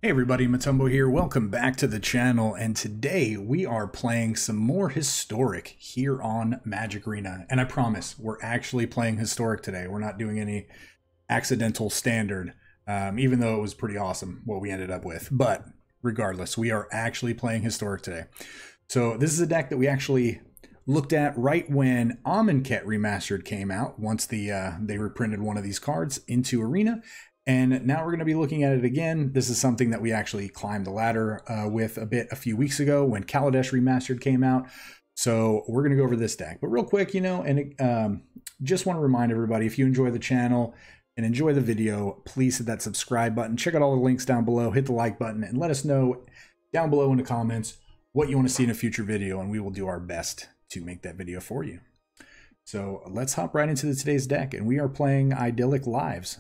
Hey everybody, Matumbo here. Welcome back to the channel, and today we are playing some more Historic here on Magic Arena. And I promise, we're actually playing Historic today. We're not doing any accidental Standard, even though it was pretty awesome what we ended up with. But regardless, we are actually playing Historic today. So this is a deck that we actually looked at right when Amonkhet Remastered came out, once they reprinted one of these cards into Arena. And now we're going to be looking at it again. This is something that we actually climbed the ladder with a few weeks ago when Kaladesh Remastered came out. So we're going to go over this deck. But real quick, just want to remind everybody, if you enjoy the channel and enjoy the video, please hit that subscribe button. Check out all the links down below. Hit the like button and let us know down below in the comments what you want to see in a future video, and we will do our best to make that video for you. So let's hop right into today's deck, and we are playing Idyllic Lives.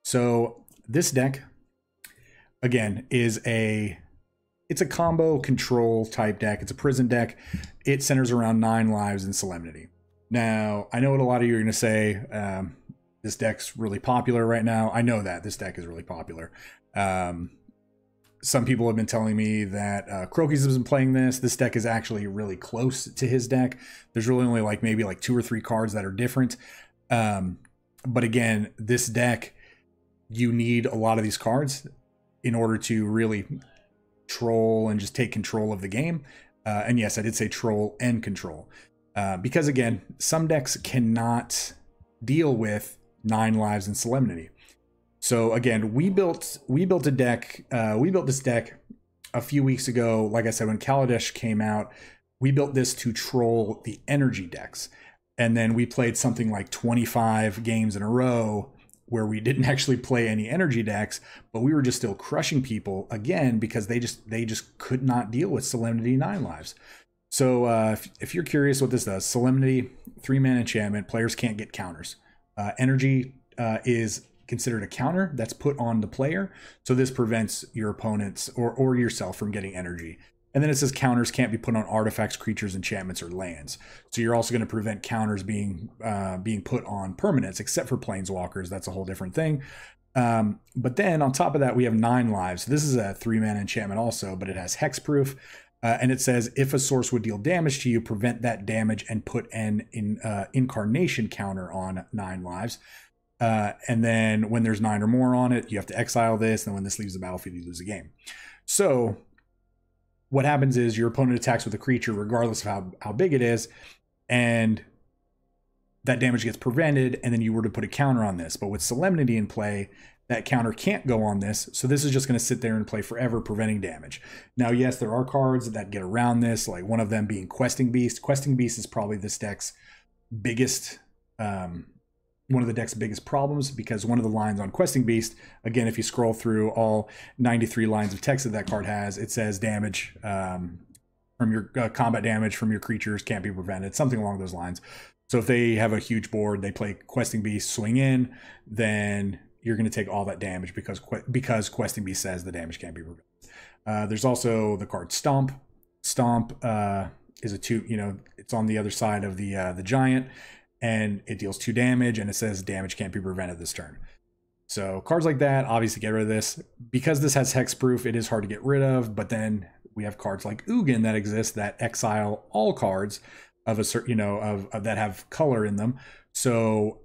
So this deck, again, it's a combo control type deck. It's a prison deck. It centers around 9 lives and Solemnity. Now, I know what a lot of you are going to say. This deck's really popular right now. I know that this deck is really popular. Some people have been telling me that Crokies has been playing this. This deck is actually really close to his deck. There's really only maybe 2 or 3 cards that are different. But again, this deck, you need a lot of these cards in order to really troll and just take control of the game. And yes, I did say troll and control. Because again, some decks cannot deal with 9 lives and Solemnity. So again, we built a deck. We built this deck a few weeks ago. Like I said, when Kaladesh came out, we built this to troll the energy decks. And then we played something like 25 games in a row where we didn't actually play any energy decks, but we were just still crushing people again because they just could not deal with Solemnity 9 lives. So if you're curious what this does, Solemnity, 3-mana enchantment, players can't get counters. Energy is considered a counter that's put on the player, so this prevents your opponents or yourself from getting energy. And then it says counters can't be put on artifacts, creatures, enchantments, or lands. So you're also going to prevent counters being put on permanents, except for planeswalkers. That's a whole different thing. But then on top of that, we have 9 lives. This is a 3-mana enchantment also, but it has hexproof. And it says if a source would deal damage to you, prevent that damage and put an incarnation counter on 9 lives. And then when there's 9 or more on it, you have to exile this. And when this leaves the battlefield, you lose the game. So what happens is your opponent attacks with a creature regardless of how big it is, and that damage gets prevented, and then you were to put a counter on this. But with Solemnity in play, that counter can't go on this, so this is just going to sit there and play forever, preventing damage. Now, yes, there are cards that get around this, like one of them being Questing Beast. Questing Beast is probably this deck's biggest one of the deck's biggest problems, because one of the lines on Questing Beast, again, if you scroll through all 93 lines of text that card has, it says damage from your combat damage from your creatures can't be prevented, something along those lines. So if they have a huge board, they play Questing Beast, swing in, then you're going to take all that damage because Questing Beast says the damage can't be prevented. There's also the card Stomp. Stomp is a 2, it's on the other side of the giant, and it deals 2 damage, and it says damage can't be prevented this turn. So cards like that, obviously get rid of this. Because this has hexproof, it is hard to get rid of, but then we have cards like Ugin that exist that exile all cards of a certain, that have color in them. So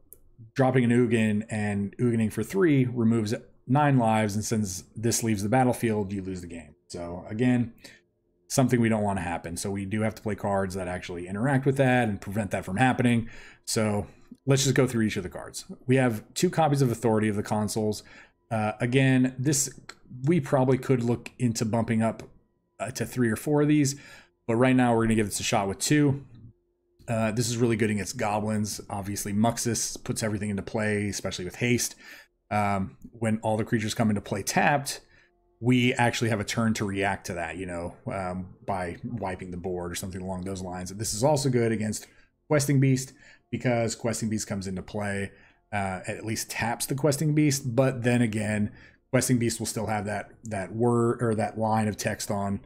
dropping an Ugin and Ugining for 3 removes 9 lives, and since this leaves the battlefield, you lose the game. So again, something we don't want to happen. So we do have to play cards that actually interact with that and prevent that from happening. So let's just go through each of the cards. We have 2 copies of Authority of the Consuls. Again, we probably could look into bumping up to 3 or 4 of these, but right now we're going to give this a shot with 2. This is really good against goblins. Obviously, Muxus puts everything into play, especially with haste. When all the creatures come into play tapped, we actually have a turn to react to that, by wiping the board or something along those lines. This is also good against Questing Beast, because Questing Beast comes into play, at least taps the Questing Beast. But then again, Questing Beast will still have that word or that line of text on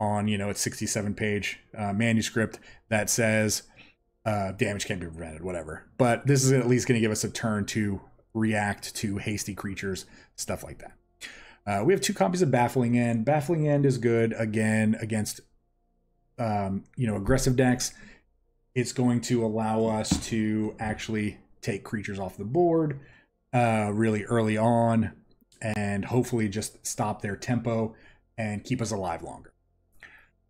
its 67-page manuscript that says damage can't be prevented, whatever. But this is at least going to give us a turn to react to hasty creatures, stuff like that. We have 2 copies of Baffling End. Baffling End is good, again, against aggressive decks. It's going to allow us to actually take creatures off the board really early on and hopefully just stop their tempo and keep us alive longer.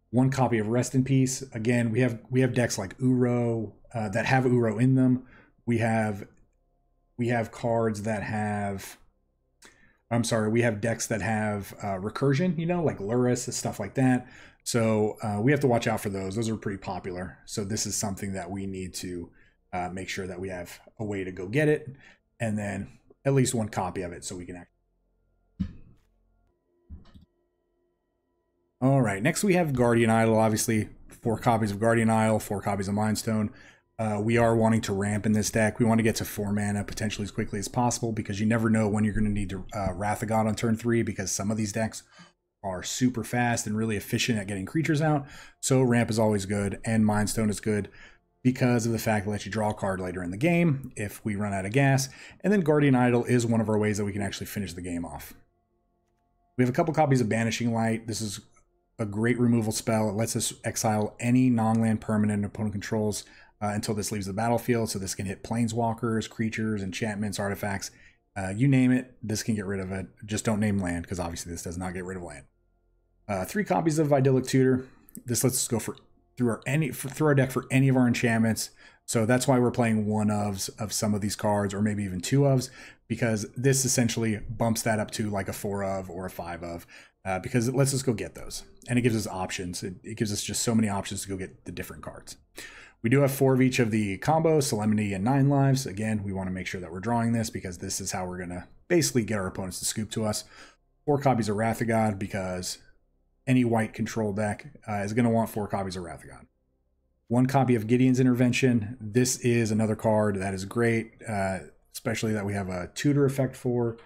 1 copy of Rest in Peace. Again, we have decks like Uro that have Uro in them. We have cards that have, we have decks that have recursion, like Luris, stuff like that. So we have to watch out for those. Those are pretty popular. So this is something that we need to make sure that we have a way to go get it, and then at least 1 copy of it so we can actually. All right, next we have Guardian Idol. Obviously, 4 copies of Guardian Idol, 4 copies of Mind Stone. We are wanting to ramp in this deck. We want to get to 4 mana potentially as quickly as possible, because you never know when you're going to need to Wrath of God on turn 3, because some of these decks are super fast and really efficient at getting creatures out. So ramp is always good, and Mind Stone is good because of the fact it lets you draw a card later in the game if we run out of gas. And then Guardian Idol is one of our ways that we can actually finish the game off. We have a couple copies of Banishing Light. This is a great removal spell. It lets us exile any non-land permanent opponent controls until this leaves the battlefield. So this can hit planeswalkers, creatures, enchantments, artifacts, you name it. This can get rid of it. Just don't name land, because obviously this does not get rid of land. 3 copies of Idyllic Tutor. This lets us go through our deck for any of our enchantments. So that's why we're playing 1 of some of these cards, or maybe even 2 ofs, because this essentially bumps that up to like a 4 of or a 5 of, because it lets us go get those, and it gives us options. It gives us just so many options to go get the different cards. We do have 4 of each of the combos, Solemnity and 9 lives. Again, we want to make sure that we're drawing this, because this is how we're going to basically get our opponents to scoop to us. 4 copies of Wrath of God, because any white control deck is going to want 4 copies of Wrath of God. 1 copy of Gideon's Intervention. This is another card that is great, especially that we have a tutor effect for.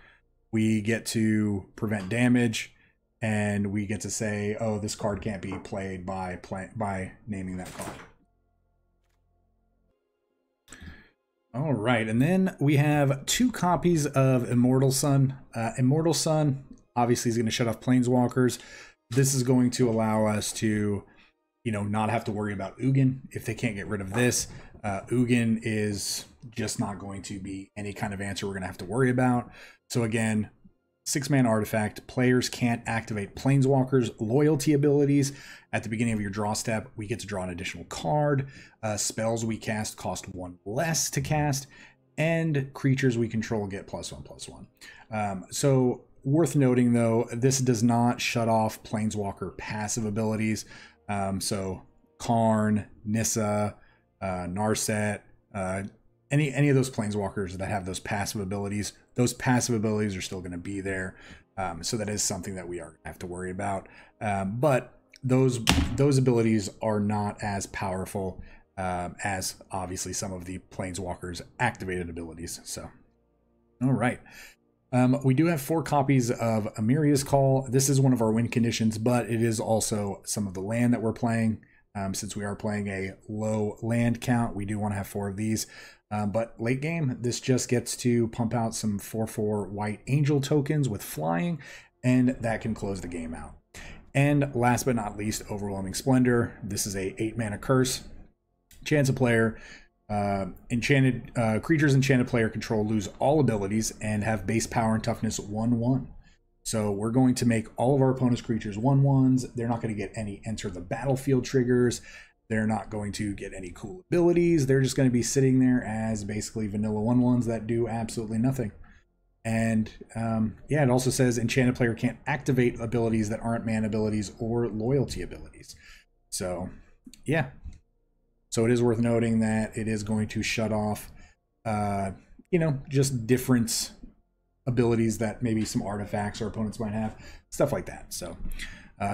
We get to prevent damage, and we get to say, oh, this card can't be played by naming that card. All right, and then we have 2 copies of Immortal Sun. Immortal Sun obviously is going to shut off Planeswalkers. This is going to allow us to, not have to worry about Ugin if they can't get rid of this. Ugin is just not going to be any kind of answer we're going to have to worry about. So again, 6-mana artifact. Players can't activate Planeswalkers' loyalty abilities. At the beginning of your draw step, we get to draw an additional card. Spells we cast cost 1 less to cast, and creatures we control get +1/+1. So worth noting, though, this does not shut off Planeswalker passive abilities. So Karn, Nissa, Narset, any of those Planeswalkers that have those passive abilities are still going to be there. So that is something that we are going to have to worry about. But those abilities are not as powerful as obviously some of the Planeswalkers' activated abilities. So, all right. We do have 4 copies of Amiria's Call. This is one of our win conditions, but it is also some of the land that we're playing. Since we are playing a low land count, we do want to have 4 of these. But late game, this just gets to pump out some 4/4 white angel tokens with flying, and that can close the game out. And last but not least, Overwhelming Splendor. This is a 8-mana curse. Chance a player, creatures enchanted player control lose all abilities and have base power and toughness 1/1. So we're going to make all of our opponent's creatures 1/1s. They're not going to get any enter the battlefield triggers. They're not going to get any cool abilities. They're just going to be sitting there as basically vanilla 1/1s that do absolutely nothing. And yeah, it also says enchanted player can't activate abilities that aren't mana abilities or loyalty abilities. So yeah. So it is worth noting that it is going to shut off, just different abilities that maybe some artifacts or opponents might have, stuff like that. So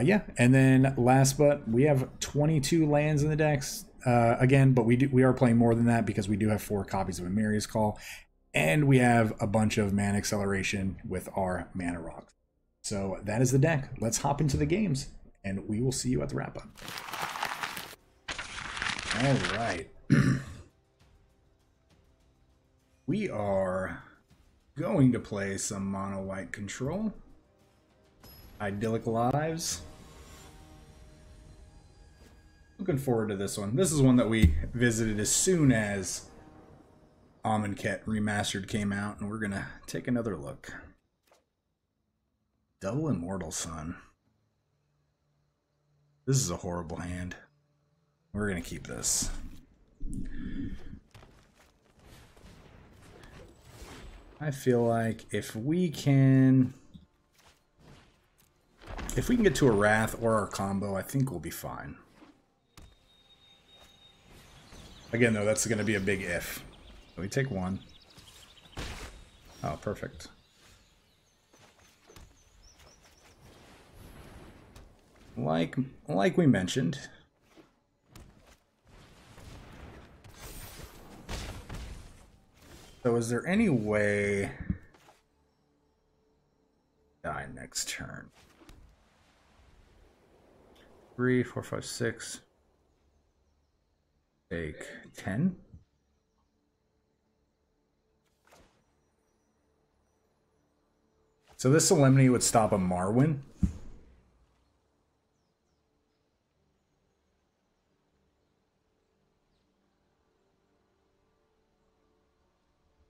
yeah, and then last, but we have 22 lands in the decks again, but we are playing more than that because we do have 4 copies of Amiria's Call, and we have a bunch of mana acceleration with our mana rocks. So that is the deck. Let's hop into the games, and we will see you at the wrap up. All right. We are going to play some mono white control. Idyllic Lives. Looking forward to this one. This is one that we visited as soon as Amonkhet Remastered came out, and we're gonna take another look. Double Immortal Sun. This is a horrible hand. We're gonna keep this. I feel like if we can get to a Wrath or our combo, I think we'll be fine. Again, though, that's going to be a big if. So we take one. Oh, perfect. Like we mentioned. So is there any way... Die next turn. 3, 4, 5, 6. Take 10. So this Solemnity would stop a Marwyn.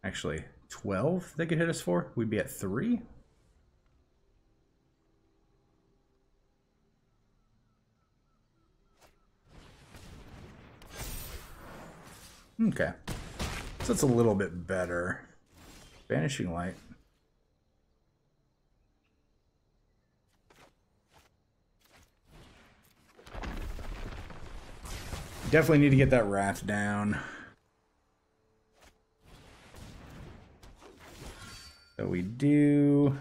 Actually, 12 they could hit us for. We'd be at 3. Okay. So that's a little bit better. Vanishing Light. Definitely need to get that Wrath down. So we do.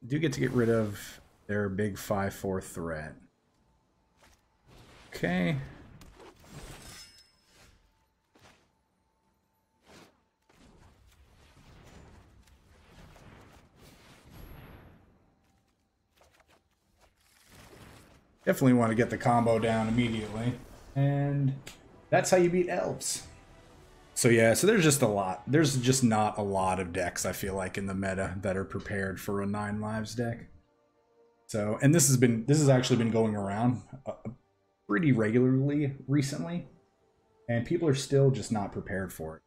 Do get to get rid of their big 5/4 threat. Okay. Definitely want to get the combo down immediately. And that's how you beat elves. So yeah, so there's just a lot. There's just not a lot of decks, I feel like, in the meta that are prepared for a 9 lives deck. So, and this has actually been going around pretty regularly recently, and people are still just not prepared for it.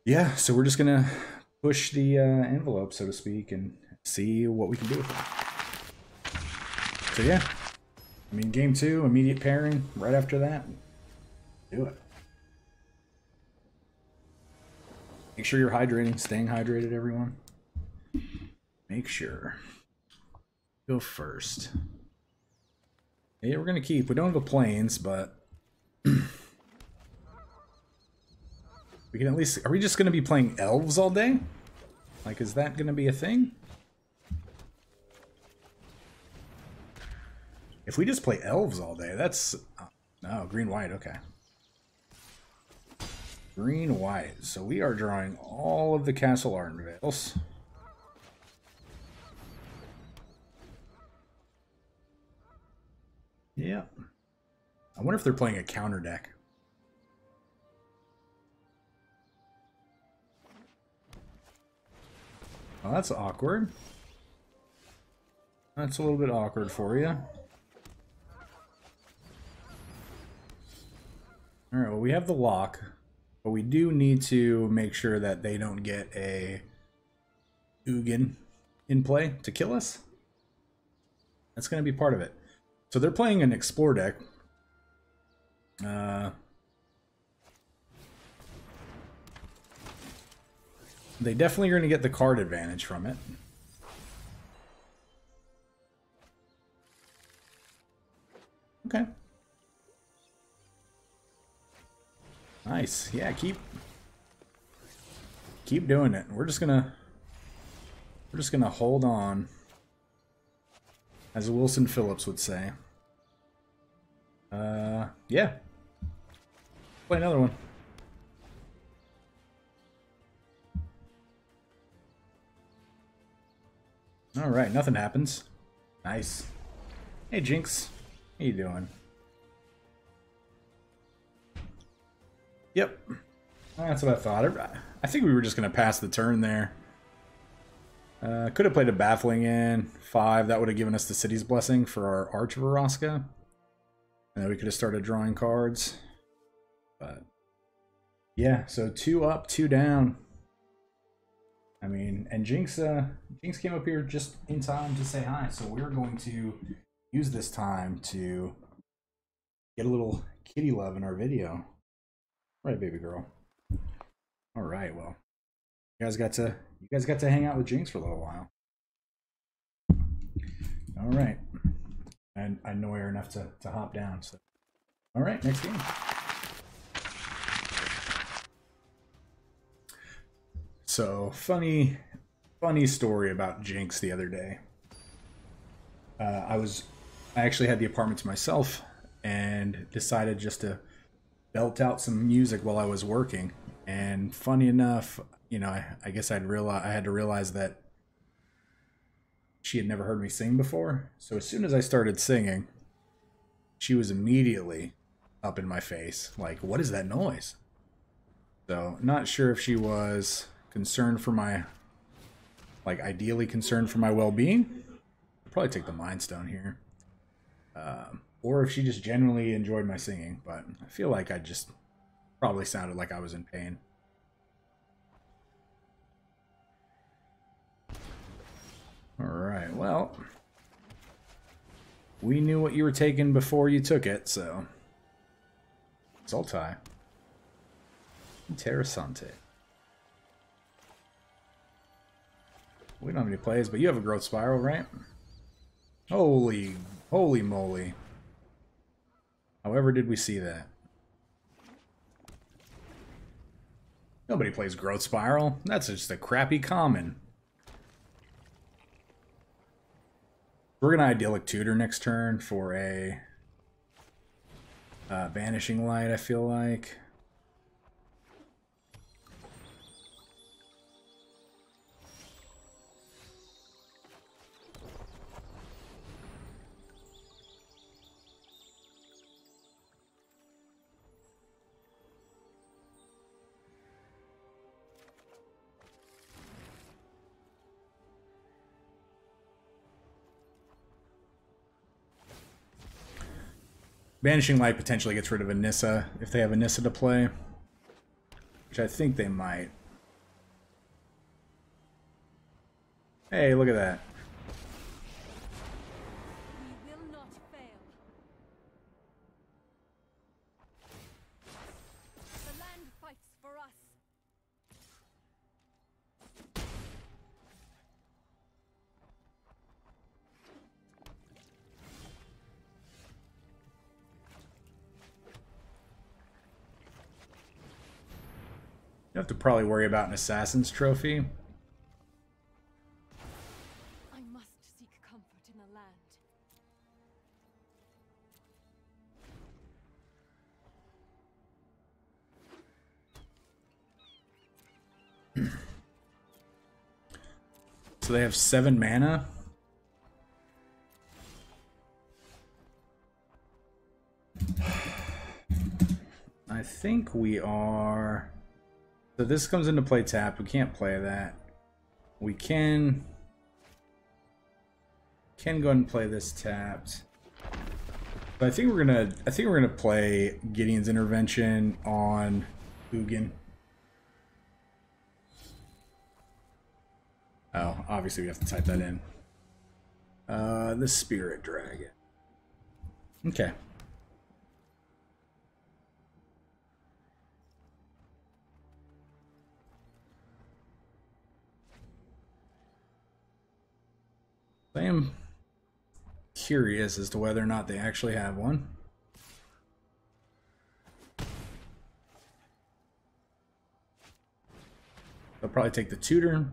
Yeah, so we're just gonna push the envelope, so to speak, and see what we can do with it. So yeah, I mean, game 2, immediate pairing, right after that, do it. Make sure you're hydrating, staying hydrated, everyone. Make sure. Go first. Yeah, we're gonna keep. We don't have a plains, but we can at least. Are we just gonna be playing elves all day? Like, is that gonna be a thing? If we just play elves all day, that's no green white. Okay. Green white. So we are drawing all of the Castle Arden Vales. Yeah. I wonder if they're playing a counter deck. Well, that's awkward. That's a little bit awkward for you. Alright, well, we have the lock. But we do need to make sure that they don't get a Ugin in play to kill us. That's going to be part of it. So they're playing an Explore deck. They definitely are going to get the card advantage from it. Okay. Nice. Yeah, keep doing it. We're just gonna hold on, as Wilson Phillips would say. Yeah. Play another one. All right, nothing happens. Nice. Hey, Jinx. How you doing? Yep. That's what I thought. I think we were just going to pass the turn there. Could have played a Baffling in 5. That would have given us the City's Blessing for our Arch of Orazca. And then we could have started drawing cards. But yeah, so 2 up, 2 down. I mean, and Jinx came up here just in time to say hi. So we're going to use this time to get a little kitty love in our video. Right, baby girl. All right, well, you guys got to hang out with Jinx for a little while. All right, and I know her enough to hop down. So, all right, next game. So funny story about Jinx the other day. I actually had the apartment to myself and decided just to belt out some music while I was working. And funny enough, you know, I guess I had to realize that she had never heard me sing before. So as soon as I started singing, she was immediately up in my face, like, "What is that noise?" So not sure if she was concerned for my, like, ideally concerned for my well-being. I'll probably take the Mind Stone here. Or if she just genuinely enjoyed my singing, but I feel like I just probably sounded like I was in pain. Alright, well, we knew what you were taking before you took it, so Sultai. Interessante. We don't have any plays, but you have a Growth Spiral, right? Holy moly. However did we see that? Nobody plays Growth Spiral. That's just a crappy common. We're going to Idyllic Tutor next turn for a Vanishing Light, I feel like. Vanishing Light potentially gets rid of Anissa if they have Anissa to play, which I think they might. Hey, look at that. We will not fail. The land fights for us. You have to probably worry about an Assassin's Trophy. I must seek comfort in the land. So they have 7 mana. I think we are... So this comes into play tapped. We can't play that. We can go ahead and play this tapped. But I think we're gonna play Gideon's Intervention on Ugin. Oh, obviously we have to type that in. The Spirit Dragon. Okay. I am curious as to whether or not they actually have one. They'll probably take the tutor.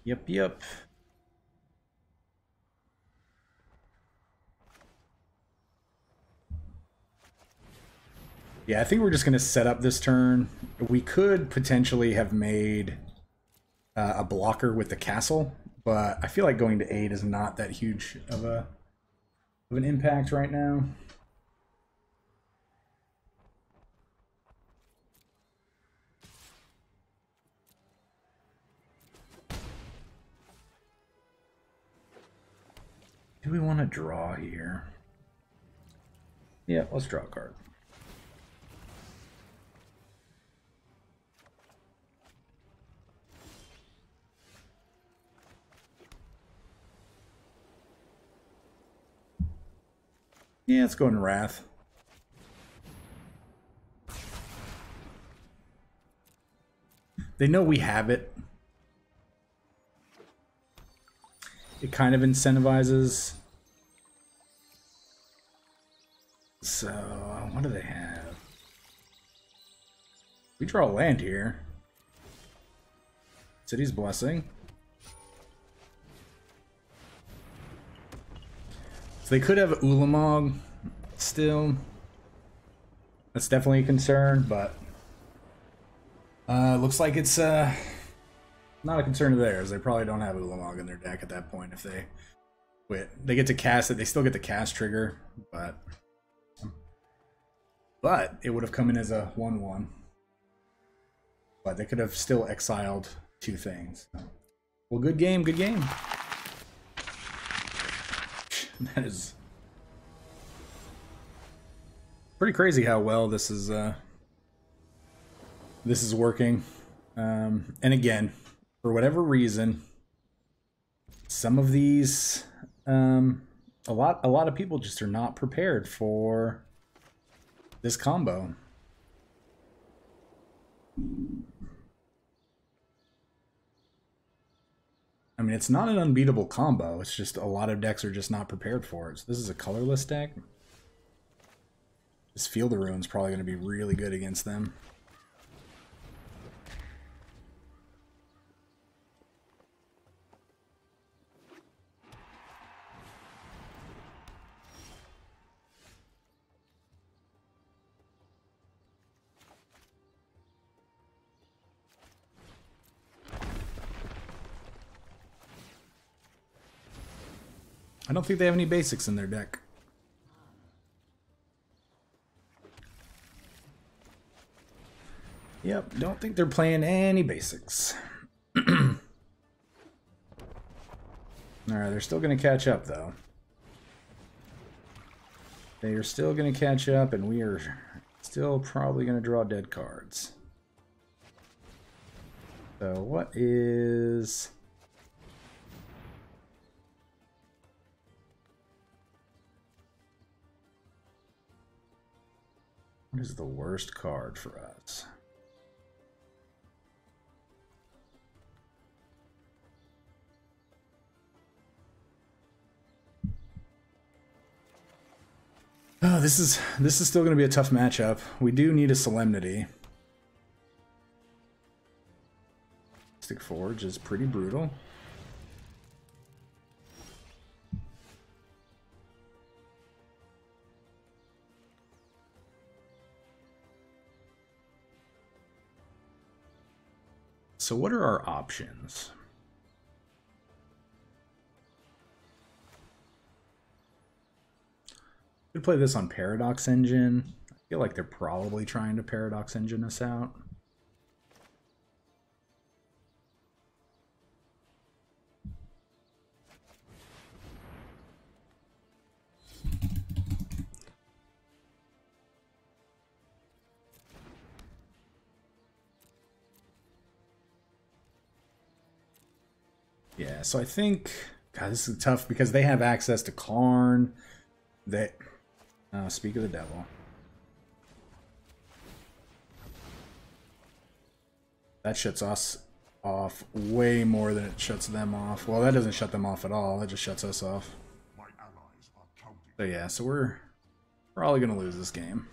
Yep. Yeah, I think we're just going to set up this turn. We could potentially have made a blocker with the castle, but I feel like going to 8 is not that huge of a of an impact right now. Do we want to draw here? Yeah, let's draw a card. Yeah, let's go in Wrath. They know we have it. It kind of incentivizes. So, what do they have? We draw a land here. City's Blessing. So they could have Ulamog still. That's definitely a concern, but looks like it's not a concern of theirs. They probably don't have Ulamog in their deck at that point if they quit. They get to cast it. They still get the cast trigger, but it would have come in as a 1/1. But they could have still exiled 2 things. Well, good game, good game. That is pretty crazy how well this is working. And again, for whatever reason, some of these a lot of people just are not prepared for this combo. I mean, it's not an unbeatable combo. It's just a lot of decks are just not prepared for it. So this is a colorless deck. This Field of Ruin's probably going to be really good against them. I don't think they have any basics in their deck. Yep, don't think they're playing any basics. Alright, they're still going to catch up, though. They are still going to catch up, and we are still probably going to draw dead cards. So, what is... What is the worst card for us? Oh, this is still going to be a tough matchup. We do need a Solemnity. Mystic Forge is pretty brutal. So what are our options? Could play this on Paradox Engine. I feel like they're probably trying to Paradox Engine us out. Yeah, so I think, God, this is tough because they have access to Karn. They, speak of the devil. That shuts us off way more than it shuts them off. Well, that doesn't shut them off at all. That just shuts us off. So yeah, so we're probably gonna lose this game.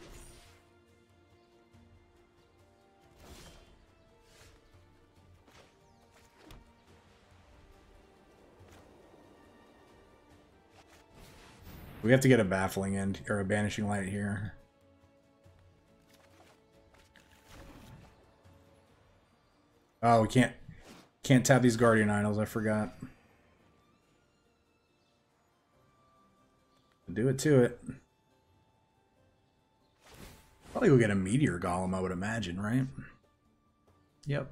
We have to get a Baffling End or a Banishing Light here. Oh, we can't tap these Guardian Idols, I forgot. Do it to it. Probably go get a meteor golem, I would imagine, right? Yep.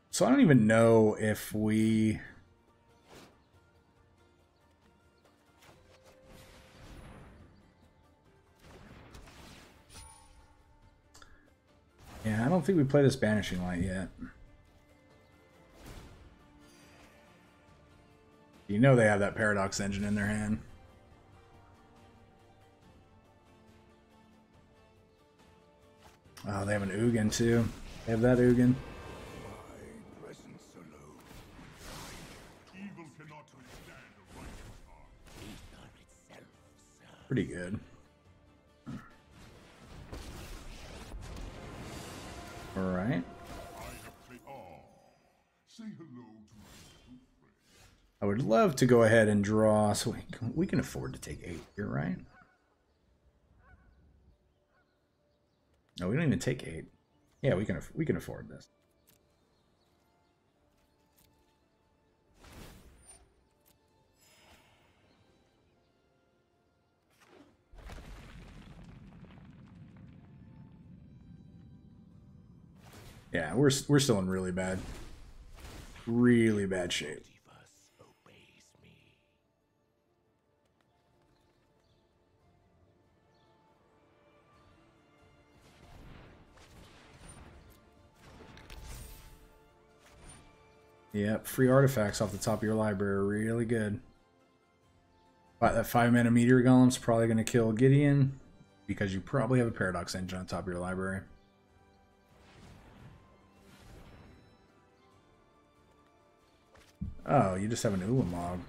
So I don't even know if we... Yeah, I don't think we play this Banishing Light yet. You know they have that Paradox Engine in their hand. Oh, they have an Ugin too. They have that Ugin. Pretty good. All right. I would love to go ahead and draw, so we can afford to take 8 here, right? No, we don't even take 8. Yeah, we can afford this. Yeah, we're still in really bad shape. Yep, free artifacts off the top of your library are really good. But that 5-mana Meteor Golem's probably going to kill Gideon, because you probably have a Paradox Engine on top of your library. Oh, you just have an Ulamog.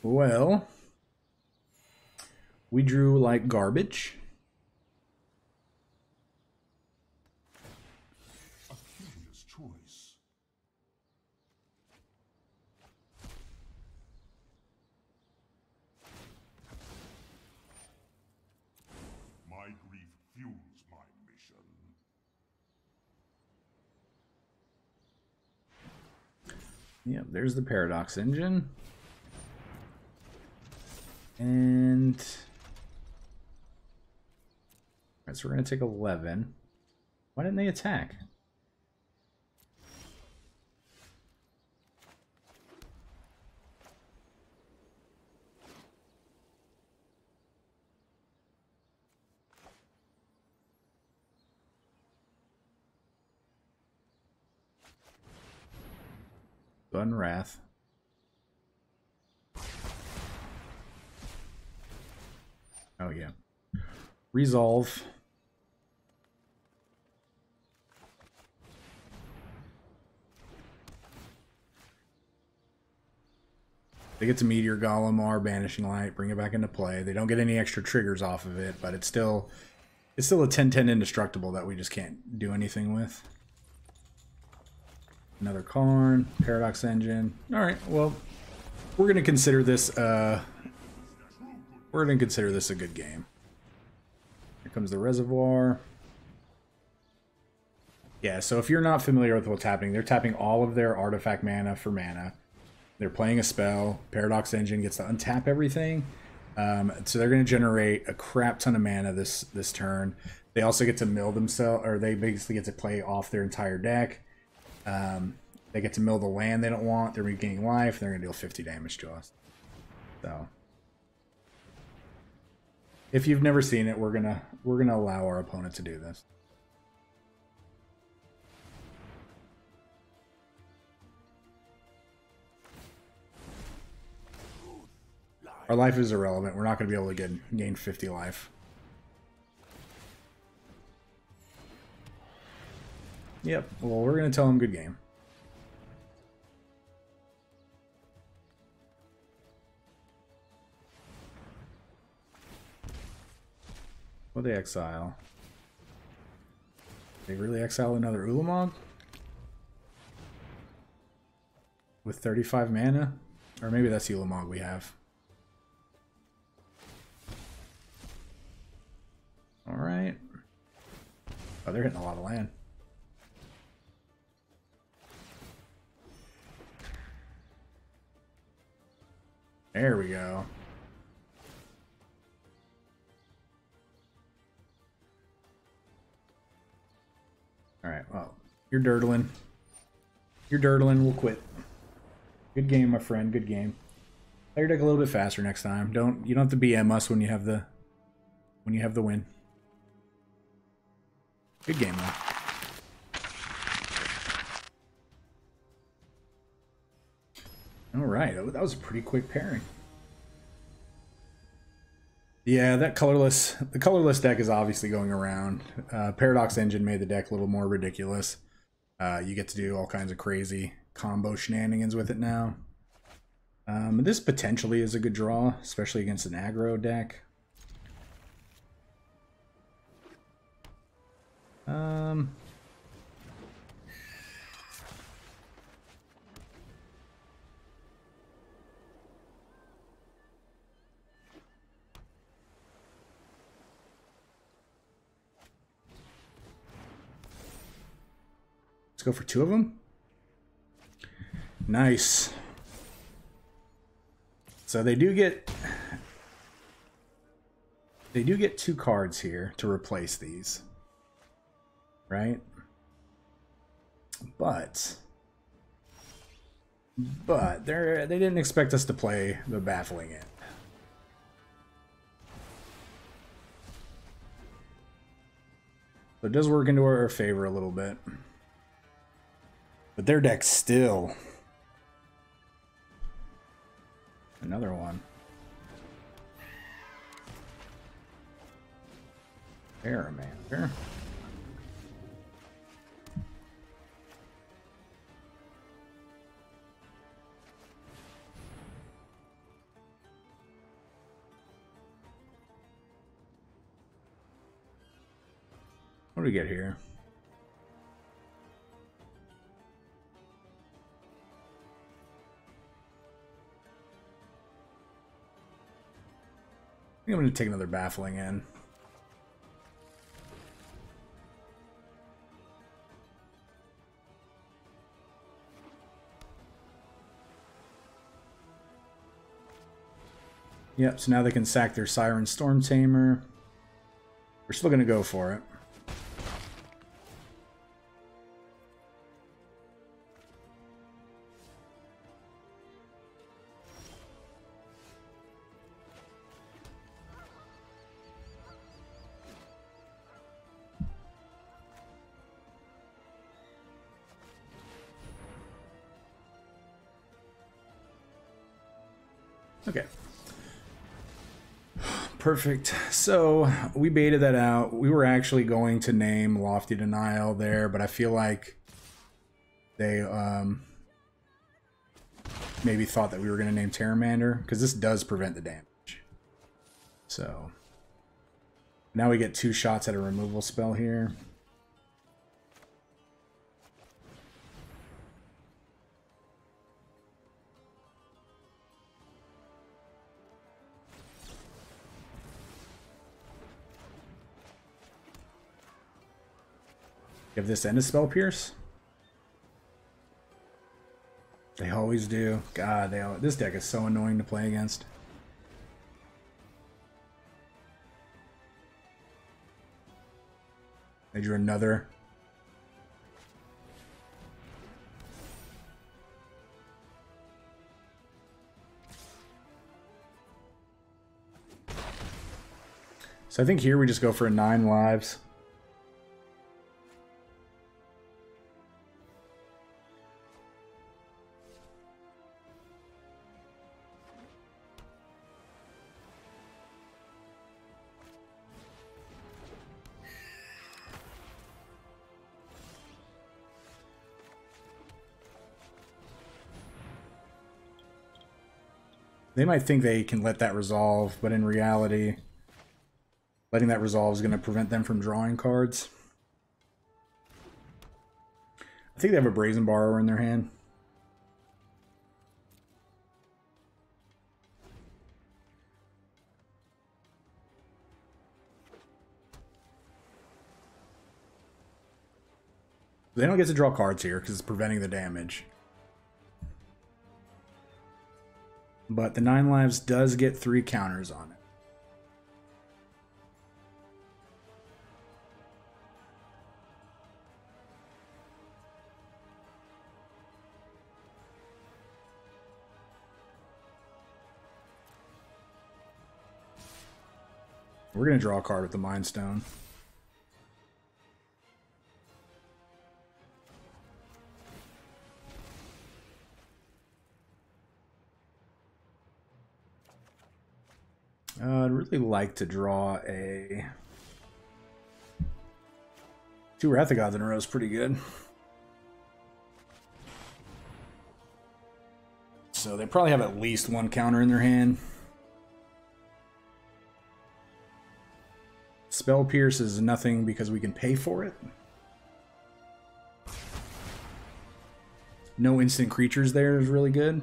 Well, we drew like garbage. A curious choice. My grief fuels my mission. Yep, there's the Paradox Engine. And alright, so we're going to take 11. Why didn't they attack? Wrath. Oh yeah. Resolve. They get to Meteor Golem or Banishing Light, bring it back into play. They don't get any extra triggers off of it, but it's still a 10/10 indestructible that we just can't do anything with. Another Karn, Paradox Engine. All right, well, we're gonna consider this a good game. Here comes the Reservoir. Yeah, so if you're not familiar with what's happening, they're tapping all of their artifact mana for mana. They're playing a spell. Paradox Engine gets to untap everything. So they're going to generate a crap ton of mana this turn. They also get to mill themselves, or they basically get to play off their entire deck. They get to mill the land they don't want. They're regaining life. They're going to deal 50 damage to us. So if you've never seen it, we're gonna allow our opponent to do this. Our life is irrelevant. We're not going to be able to gain 50 life. Yep. Well, we're going to tell him good game. What they exile? They really exile another Ulamog? With 35 mana? Or maybe that's the Ulamog we have. Alright. Oh, they're hitting a lot of land. There we go. Alright, well, you're dirtling. You're dirtling, we'll quit. Good game, my friend, good game. Play your deck a little bit faster next time. You don't have to BM us when you have the win. Good game though. Alright, that was a pretty quick pairing. Yeah, the colorless deck is obviously going around. Paradox Engine made the deck a little more ridiculous. You get to do all kinds of crazy combo shenanigans with it now. This potentially is a good draw, especially against an aggro deck. Let's go for 2 of them. Nice. So they do get 2 cards here to replace these. Right? But they didn't expect us to play the Baffling End. So it does work into our favor a little bit. But their deck's still another one. Paramander. What do we get here? I think I'm going to take another Baffling End. Yep, so now they can sack their Siren Storm Tamer. We're still going to go for it. Okay. Perfect. So we baited that out. We were actually going to name Lofty Denial there, but I feel like they maybe thought that we were going to name Terramander, because this does prevent the damage. So now we get 2 shots at a removal spell here. Give this end a Spell Pierce. They always do. God, this deck is so annoying to play against. They drew another. So I think here we just go for 9 lives. They might think they can let that resolve, but in reality, Letting that resolve is going to prevent them from drawing cards. I think they have a Brazen Borrower in their hand. They don't get to draw cards here because it's preventing the damage. But the 9 lives does get 3 counters on it. We're going to draw a card with the Mind Stone. I'd really like to draw a... 2 Wrath of Gods in a row is pretty good. So they probably have at least 1 counter in their hand. Spell Pierce is nothing because we can pay for it. No instant creatures there is really good.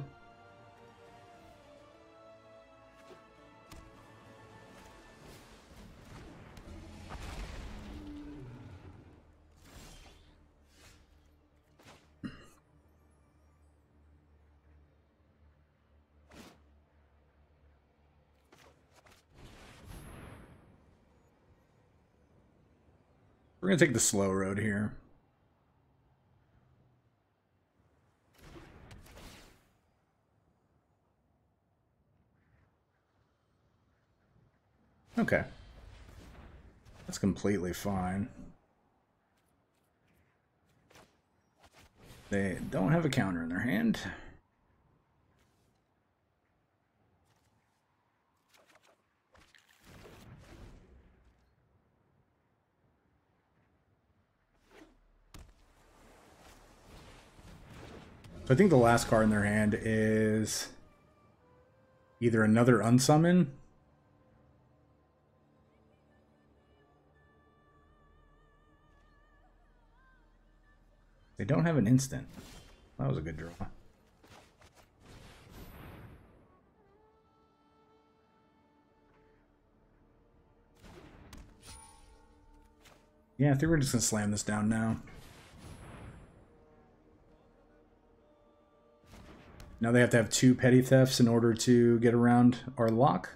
We're going to take the slow road here. Okay. That's completely fine. They don't have a counter in their hand. So I think the last card in their hand is either another unsummon they don't have an instant. That was a good draw. Yeah, I think we're just gonna slam this down now. Now they have to have 2 petty thefts in order to get around our lock.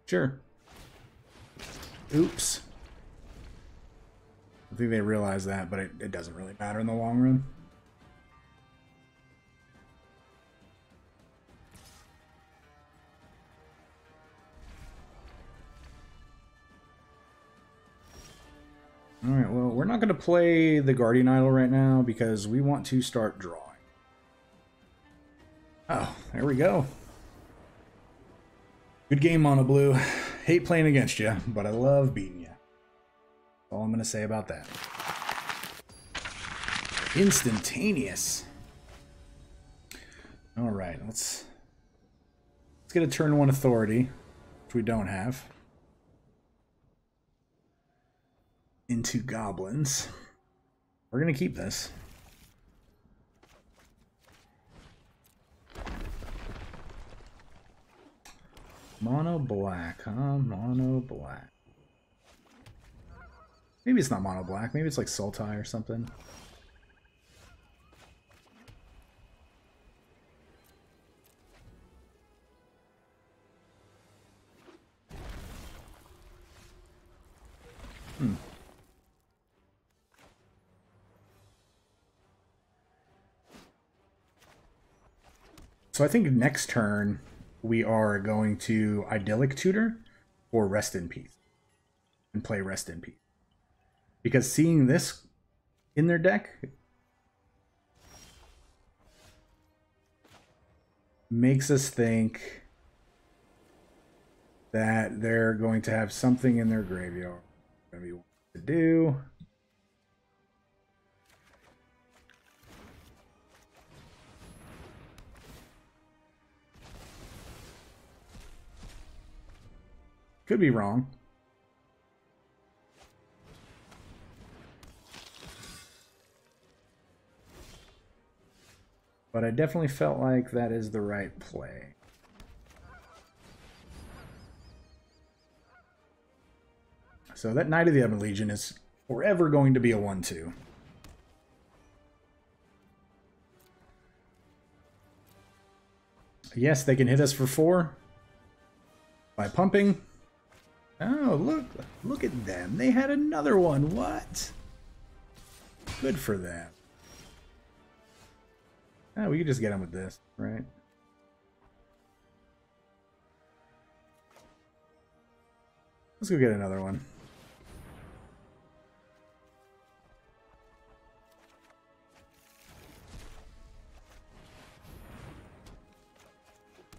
Sure. Oops. I think they realize that, but it doesn't really matter in the long run. Alright, well, we're not going to play the Guardian Idol right now because we want to start drawing. Oh, there we go. Good game, Mono Blue. Hate playing against you, but I love beating you. That's all I'm going to say about that. Instantaneous. Alright, let's get a turn 1 authority, which we don't have. Into goblins. We're gonna keep this. Mono black, huh? Mono black. Maybe it's not mono black. Maybe it's like Sultai or something. So I think next turn we are going to Idyllic Tutor or Rest in Peace and play Rest in Peace. Because seeing this in their deck makes us think that they're going to have something in their graveyard that we want to do. Could be wrong. But I definitely felt like that is the right play. So that Knight of the Ebon Legion is forever going to be a 1-2. Yes, they can hit us for 4 by pumping. Oh, look at them. They had another one. What? Good for them. Oh, we could just get them with this, right? Let's go get another one.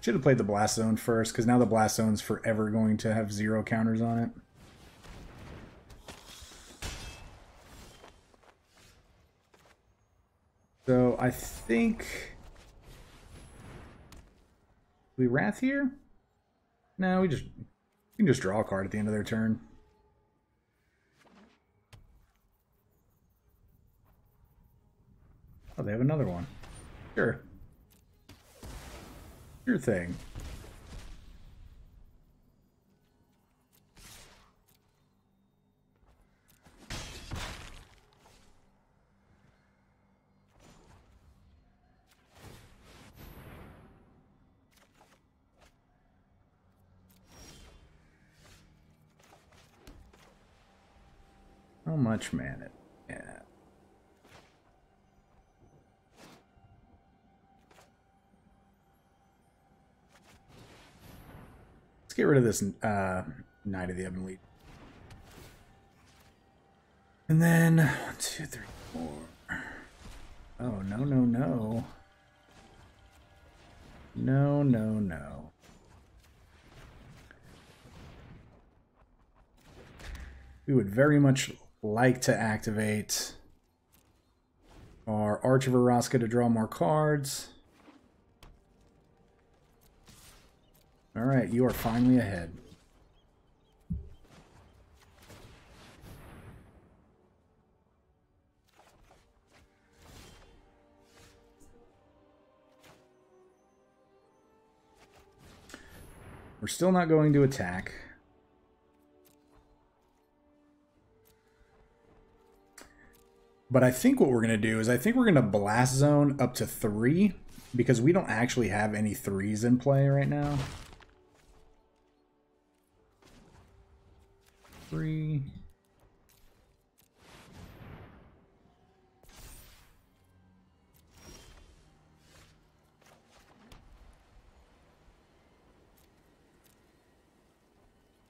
Should have played the Blast Zone first, because now the Blast Zone's forever going to have 0 counters on it. So I think we Wrath here? No, we can just draw a card at the end of their turn. Oh, they have another one. Sure. Your thing. How much mana? Yeah. Let's get rid of this Knight of the Ebon Legion. And then 1, 2, 3, 4. Oh, no, no, no. No, no, no. We would very much like to activate our Arch of Orazca to draw more cards. Alright, you are finally ahead. We're still not going to attack. But I think what we're going to do is I think we're going to Blast Zone up to 3 because we don't actually have any 3s in play right now. 3.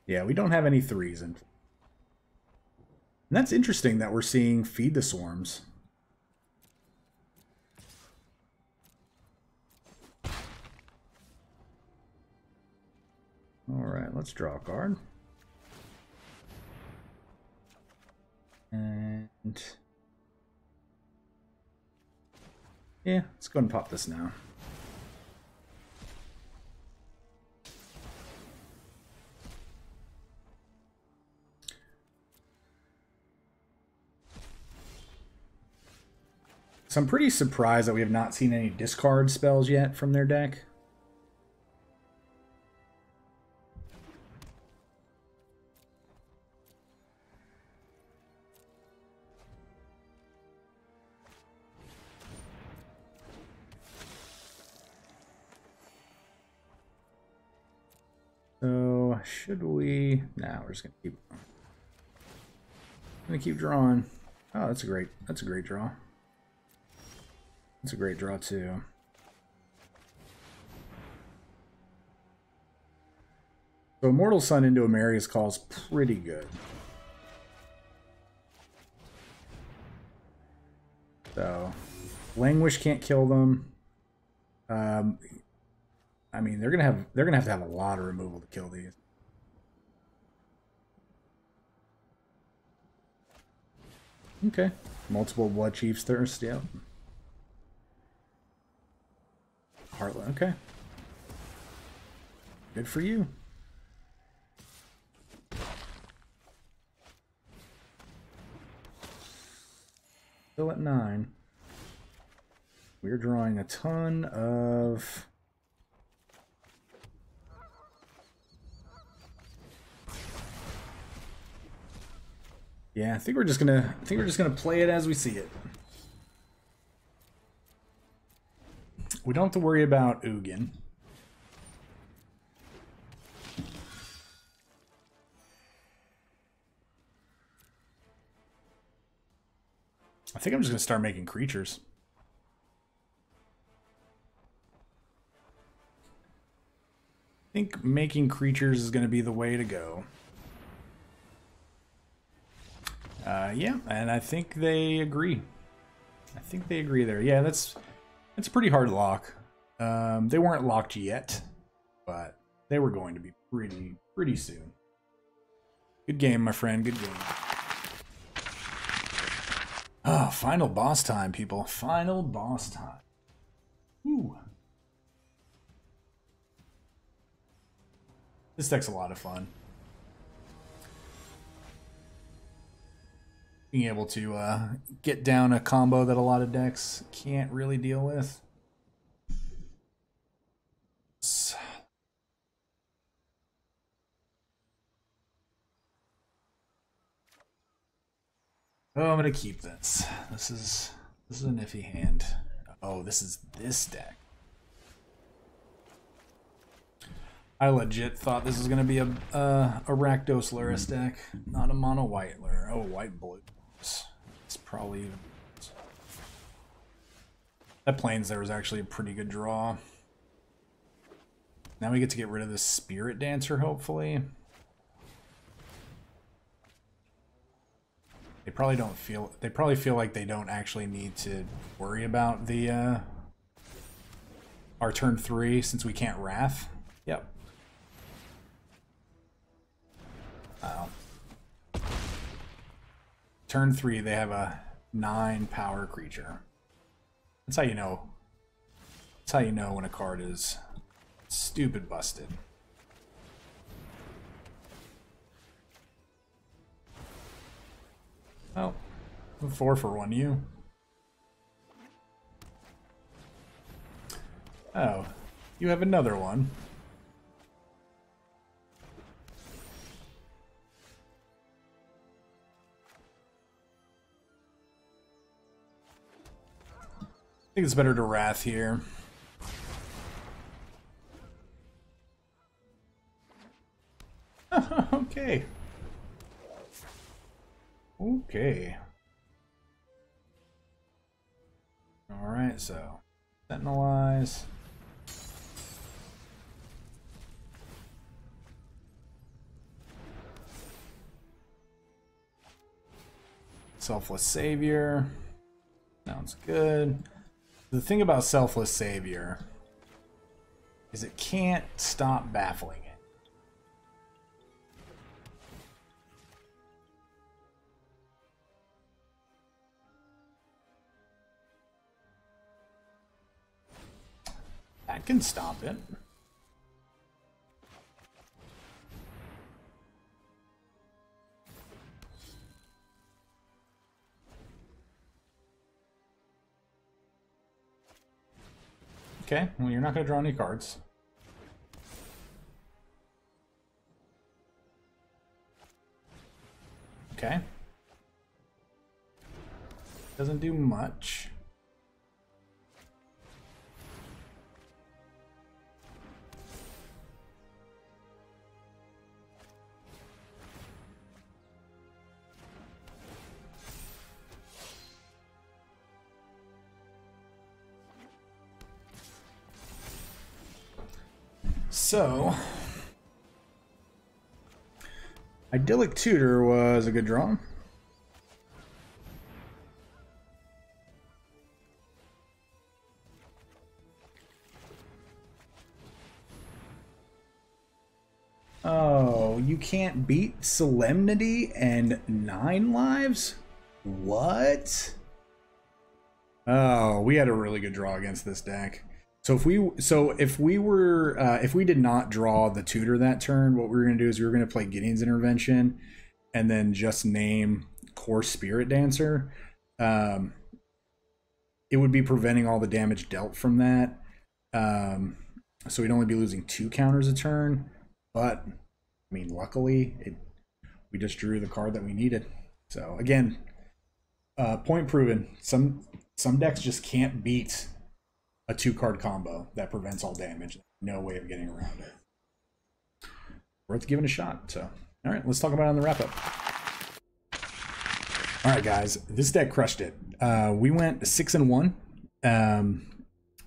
Yeah, we don't have any 3s in play. And that's interesting that we're seeing Feed the Swarms. Alright, let's draw a card. And yeah, let's go ahead and pop this now. So I'm pretty surprised that we have not seen any discard spells yet from their deck. So should we? Nah, we're just gonna keep drawing. Oh, that's a great draw. That's a great draw too. So Immortal Sun into Amaria's Call is pretty good. So Languish can't kill them. I mean, they're gonna have to have a lot of removal to kill these. Okay, multiple Blood Chief's Thirst. Yeah. Heartland. Okay. Good for you. Still at 9. We're drawing a ton of... Yeah, I think we're just gonna play it as we see it. We don't have to worry about Ugin. I think I'm just gonna start making creatures. I think making creatures is gonna be the way to go. Yeah, and I think they agree. I think they agree there. Yeah, that's a pretty hard lock. They weren't locked yet, but they were going to be pretty soon. Good game, my friend. Good game. Oh, final boss time, people. Final boss time. Woo. This deck's a lot of fun. Being able to get down a combo that a lot of decks can't really deal with. Oh, I'm gonna keep this. This is a nifty hand. Oh, this is this deck. I legit thought this was gonna be a Rakdos Luris deck, not a mono white Lure. Oh, white blue. It's probably even. That Plains there was actually a pretty good draw. Now we get to get rid of this Spirit Dancer, hopefully. They probably don't feel. They probably feel like they don't actually need to worry about the our turn 3 since we can't Wrath. Yep. Turn 3, they have a 9 power creature. That's how you know. That's how you know when a card is stupid busted. Oh, 4 for 1 you. Oh, you have another one. I think it's better to Wrath here. Okay. Okay. Alright, so Sentinelize. Selfless Savior. Sounds good. The thing about Selfless Savior is it can't stop baffling it. That can stop it. Okay, well, you're not going to draw any cards. Okay. Doesn't do much. So, Idyllic Tutor was a good draw. Oh, you can't beat Solemnity and 9 lives? What? Oh, we had a really good draw against this deck. So if we did not draw the tutor that turn, what we were going to do is we were going to play Gideon's Intervention and then just name Core Spirit Dancer. it would be preventing all the damage dealt from that. So we'd only be losing 2 counters a turn. But, I mean, luckily, we just drew the card that we needed. So, again, point proven. Some decks just can't beat a 2-card combo that prevents all damage. No way of getting around it. Worth giving a shot. So, all right, let's talk about it on the wrap-up. All right, guys, this deck crushed it. We went 6-1.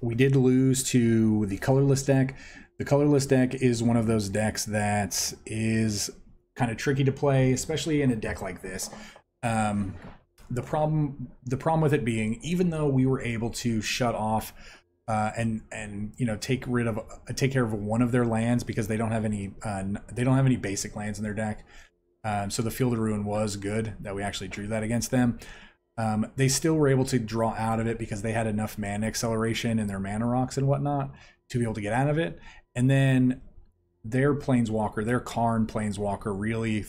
We did lose to the colorless deck. The colorless deck is one of those decks that is kind of tricky to play, especially in a deck like this. The problem with it being, even though we were able to shut off and you know, take care of one of their lands, because they don't have any basic lands in their deck. So the Field of Ruin was good that we actually drew that against them. They still were able to draw out of it because they had enough mana acceleration in their mana rocks and whatnot to be able to get out of it. And then their Planeswalker, their Karn Planeswalker, really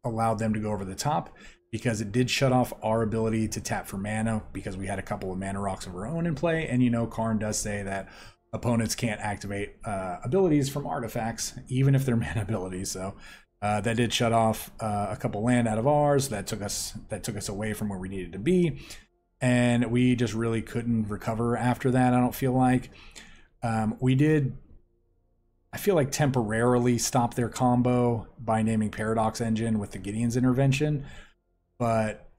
allowed them to go over the top, because it did shut off our ability to tap for mana, because we had a couple of mana rocks of our own in play. And, you know, Karn does say that opponents can't activate abilities from artifacts, even if they're mana abilities. So that did shut off a couple land out of ours. That took us away from where we needed to be, and we just really couldn't recover after that. I don't feel like we did. I feel like temporarily stop their combo by naming Paradox Engine with the Gideon's intervention, but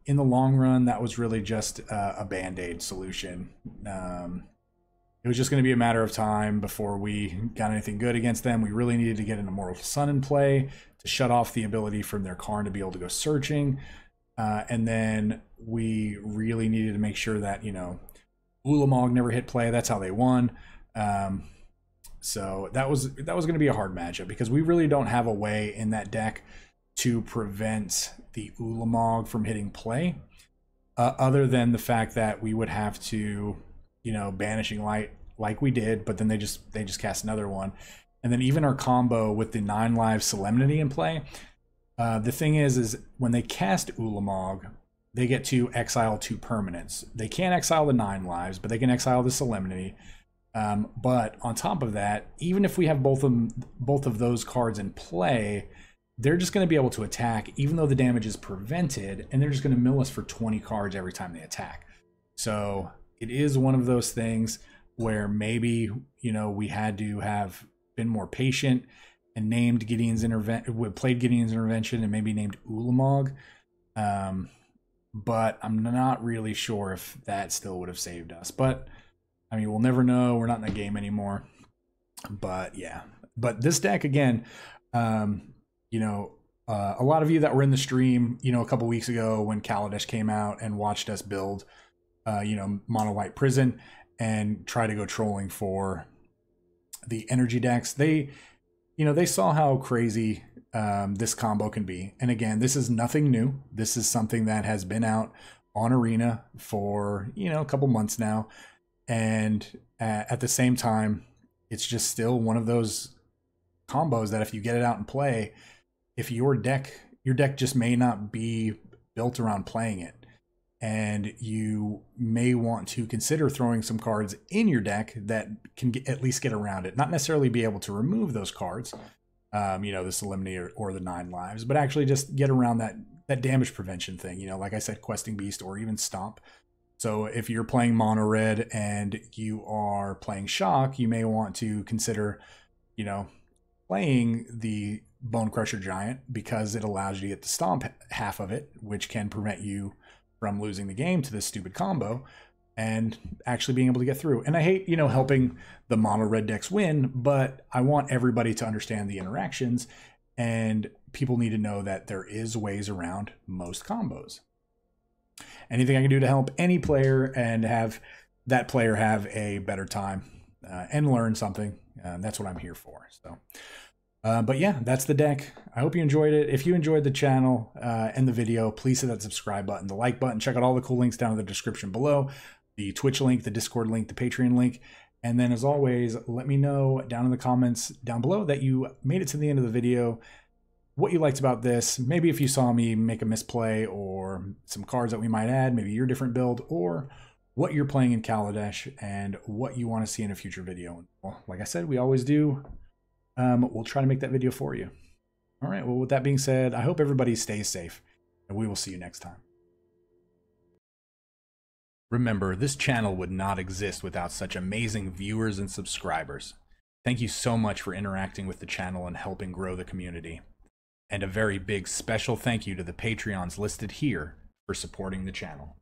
in the long run, that was really just a band-aid solution. It was just going to be a matter of time before we got anything good against them. We really needed to get an Immortal Sun in play to shut off the ability from their Karn to be able to go searching. And then we really needed to make sure that, you know, Ulamog never hit play. That's how they won. So that was going to be a hard matchup, because we really don't have a way in that deck to prevent the Ulamog from hitting play, other than the fact that we would have to, you know, Banishing Light like we did, but then they just cast another one. And then even our combo with the 9 live Solemnity in play, the thing is when they cast Ulamog, they get to exile 2 permanents. They can't exile the 9 lives, but they can exile the Solemnity. But on top of that, even if we have both of those cards in play, they're just going to be able to attack, even though the damage is prevented, and they're just going to mill us for 20 cards every time they attack. So it is one of those things where maybe, you know, we had to have been more patient and named Gideon's played Gideon's Intervention and maybe named Ulamog. But I'm not really sure if that still would have saved us. But I mean, we'll never know. We're not in the game anymore. But yeah. But this deck, again, you know, a lot of you that were in the stream, you know, a couple weeks ago when Kaladesh came out and watched us build, you know, Mono White Prison and try to go trolling for the energy decks, they, you know, they saw how crazy this combo can be. And again, this is nothing new. This is something that has been out on Arena for, you know, a couple months now. And at the same time, it's just still one of those combos that if you get it out and play, if your deck just may not be built around playing it, and you may want to consider throwing some cards in your deck that can at least get around it. Not necessarily be able to remove those cards, you know, the Solemnity or the 9 lives, but actually just get around that damage prevention thing. You know, like I said, Questing Beast or even Stomp. So if you're playing Mono Red and you are playing Shock, you may want to consider, you know, playing the Bone Crusher Giant, because it allows you to get the Stomp half of it, which can prevent you from losing the game to this stupid combo and actually being able to get through. And I hate, you know, helping the Mono Red decks win, but I want everybody to understand the interactions, and people need to know that there is ways around most combos. Anything I can do to help any player and have that player have a better time and learn something, that's what I'm here for. So, but yeah, that's the deck. I hope you enjoyed it. If you enjoyed the channel and the video, please hit that subscribe button, the like button. Check out all the cool links down in the description below. The Twitch link, the Discord link, the Patreon link. And then as always, let me know down in the comments down below that you made it to the end of the video. what you liked about this. Maybe if you saw me make a misplay or some cards that we might add, maybe your different build, or what you're playing in Kaladesh and what you want to see in a future video. Well, like I said, we always do. We'll try to make that video for you. All right, well, with that being said, I hope everybody stays safe, and we will see you next time. Remember, this channel would not exist without such amazing viewers and subscribers. Thank you so much for interacting with the channel and helping grow the community. And a very big special thank you to the Patreons listed here for supporting the channel.